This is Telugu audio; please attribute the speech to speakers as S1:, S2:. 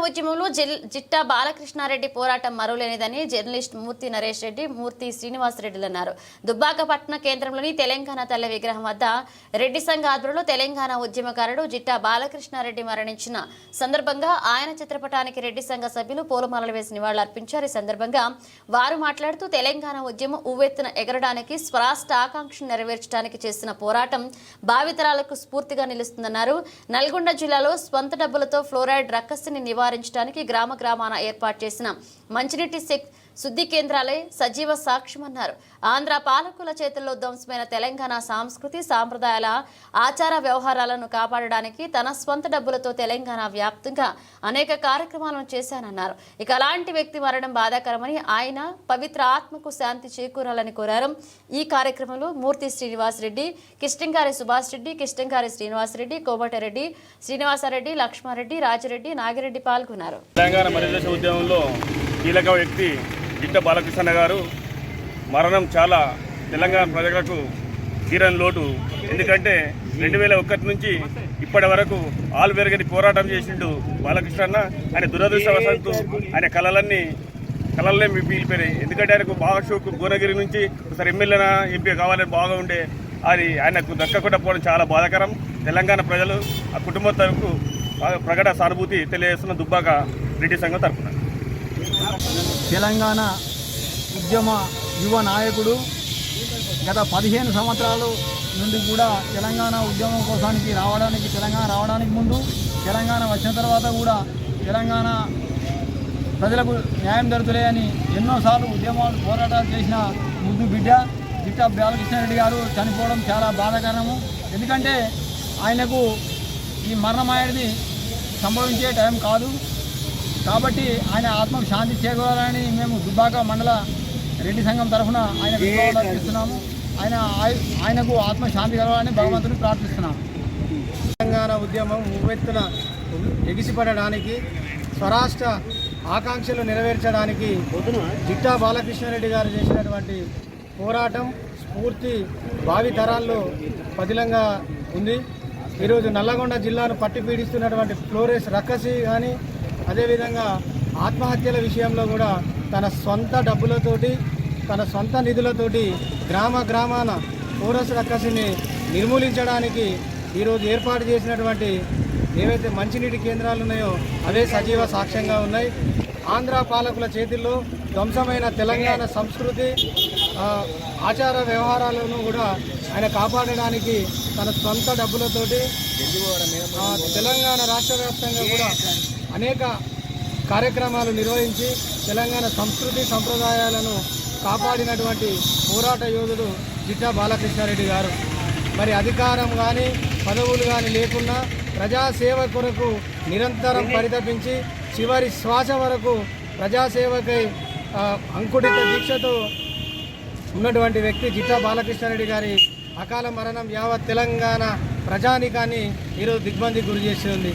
S1: ఉద్యమంలో జిట్టా బాలకృష్ణారెడ్డి పోరాటం మరోలేనిదని జర్నలిస్ట్ మూర్తి నరేష్ రెడ్డి, మూర్తి శ్రీనివాస్ రెడ్డిలు అన్నారు. దుబ్బాక పట్టణ కేంద్రంలోని తెలంగాణ తల్లి విగ్రహం వద్ద రెడ్డి సంఘ ఆధ్వర్యంలో తెలంగాణ ఉద్యమకారుడు జిట్టా బాలకృష్ణారెడ్డి మరణించిన సందర్భంగా ఆయన చిత్రపటానికి రెడ్డి సంఘ సభ్యులు పూలమాలలు వేసి నివాళులర్పించారు. ఈ సందర్భంగా వారు మాట్లాడుతూ తెలంగాణ ఉద్యమం ఉవ్వెత్తున ఎగరడానికి, స్వరాష్ట్ర ఆకాంక్షను నెరవేర్చడానికి చేసిన పోరాటం భావితరాలకు స్ఫూర్తిగా నిలుస్తుందన్నారు. నల్గొండ జిల్లాలో స్వంత డబ్బులతో ఫ్లోరైడ్ రక్కసిని నివారించడానికి గ్రామాన ఏర్పాటు చేసిన మంచినీటి శుద్ధి కేంద్రాలే సజీవ సాక్ష్యమన్నారు. ఆంధ్ర పాలకుల చేతుల్లో ధ్వంసమైన తెలంగాణ సంస్కృతి, సాంప్రదాయాల, ఆచార వ్యవహారాలను కాపాడడానికి తన స్వంత డబ్బులతో తెలంగాణ వ్యాప్తంగా అనేక కార్యక్రమాలను చేశానన్నారు. ఇక అలాంటి వ్యక్తి మరణం బాధాకరమని, ఆయన పవిత్ర ఆత్మకు శాంతి చేకూరాలని కోరారు. ఈ కార్యక్రమంలో మూర్తి శ్రీనివాస్ రెడ్డి, కిష్టంగారి సుభాష్ రెడ్డి, కిష్టంగారి శ్రీనివాస్ రెడ్డి, కోమటిరెడ్డి శ్రీనివాసరెడ్డి, లక్ష్మారెడ్డి, రాజిరెడ్డి, నాగిరెడ్డి పాల్గొన్నారు.
S2: తెలంగాణ మరిదేశ ఉద్యమంలో కీలక వ్యక్తి జిట్టా బాలకృష్ణ గారు మరణం చాలా తెలంగాణ ప్రజలకు తీరని లోటు. ఎందుకంటే 2001 నుంచి ఇప్పటి వరకు ఆలు పెరగని పోరాటం చేసిండు బాలకృష్ణ. ఆయన దురదృష్టవశాత్తు ఆయన కళలనే మిగిలిపోయినాయి. ఎందుకంటే ఆయనకు బాగా షోకు భువనగిరి నుంచి ఒకసారి ఎమ్మెల్యేనా ఎంపీ కావాలని బాగా ఉండే, అది ఆయనకు దక్కకుండా పోవడం చాలా బాధాకరం. తెలంగాణ ప్రజలు ఆ కుటుంబంకు ప్రకట సానుభూతి తెలియజేస్తున్న దుబ్బాక రెడ్డి సంఘం తరఫున.
S3: తెలంగాణ ఉద్యమ యువ నాయకుడు. గత 15 సంవత్సరాల నుండి కూడా తెలంగాణ ఉద్యమం కోసానికి తెలంగాణ రావడానికి ముందు, తెలంగాణ వచ్చిన తర్వాత కూడా తెలంగాణ ప్రజలకు న్యాయం జరుగుతులేదని ఎన్నోసార్లు ఉద్యమాలు పోరాటాలు చేసిన ముద్దు బిడ్డ జిట్టా బాలకృష్ణారెడ్డి గారు చనిపోవడం చాలా బాధాకరము. ఎందుకంటే ఆయనకు ఈ మరణం అనేది సంభవించే టైం కాదు. కాబట్టి ఆయన ఆత్మకు శాంతి చేకూరాలని మేము దుబ్బాక మండల రెడ్డి సంఘం తరఫున ఆయన విశ్వాసిస్తున్నాము. ఆయనకు ఆత్మశాంతి కలగాలని భగవంతుని ప్రార్థిస్తున్నాము.
S4: తెలంగాణ ఉద్యమం ఉవ్వెత్తున ఎగిసిపడడానికి, స్వరాష్ట్ర ఆకాంక్షలు నెరవేర్చడానికి జిట్టా బాలకృష్ణారెడ్డి గారు చేసినటువంటి పోరాటం స్ఫూర్తి భావి తరాల్లో పదిలంగా ఉంది. ఈరోజు నల్లగొండ జిల్లాను పట్టి పీడిస్తున్నటువంటి ఫ్లోరైడ్ రక్కసి కానీ, అదేవిధంగా ఆత్మహత్యల విషయంలో కూడా తన సొంత డబ్బులతోటి, తన సొంత నిధులతోటి గ్రామాన ఫ్లోరైడ్ రక్కసిని నిర్మూలించడానికి ఈరోజు ఏర్పాటు చేసినటువంటి ఏవైతే మంచినీటి కేంద్రాలు ఉన్నాయో అవే సజీవ సాక్ష్యంగా ఉన్నాయి. ఆంధ్ర పాలకుల చేతుల్లో ధ్వంసమైన తెలంగాణ సంస్కృతి, ఆచార వ్యవహారాలను కూడా ఆయన కాపాడడానికి తన సొంత డబ్బులతోటి తెలంగాణ రాష్ట్ర వ్యాప్తంగా కూడా అనేక కార్యక్రమాలు నిర్వహించి తెలంగాణ సంస్కృతి సంప్రదాయాలను కాపాడినటువంటి పోరాట యోధుడు జిట్టా బాలకృష్ణారెడ్డి గారు. మరి అధికారం కానీ పదవులు కానీ లేకున్నా ప్రజాసేవ కొరకు నిరంతరం పరితపించి చివరి శ్వాస వరకు ప్రజాసేవకై అంకుటిత దీక్షతో ఉన్నటువంటి వ్యక్తి జిట్టా బాలకృష్ణారెడ్డి గారి అకాల మరణం యావత్ తెలంగాణ ప్రజానికాన్ని ఈరోజు దిగ్బంధికి గురి చేస్తుంది.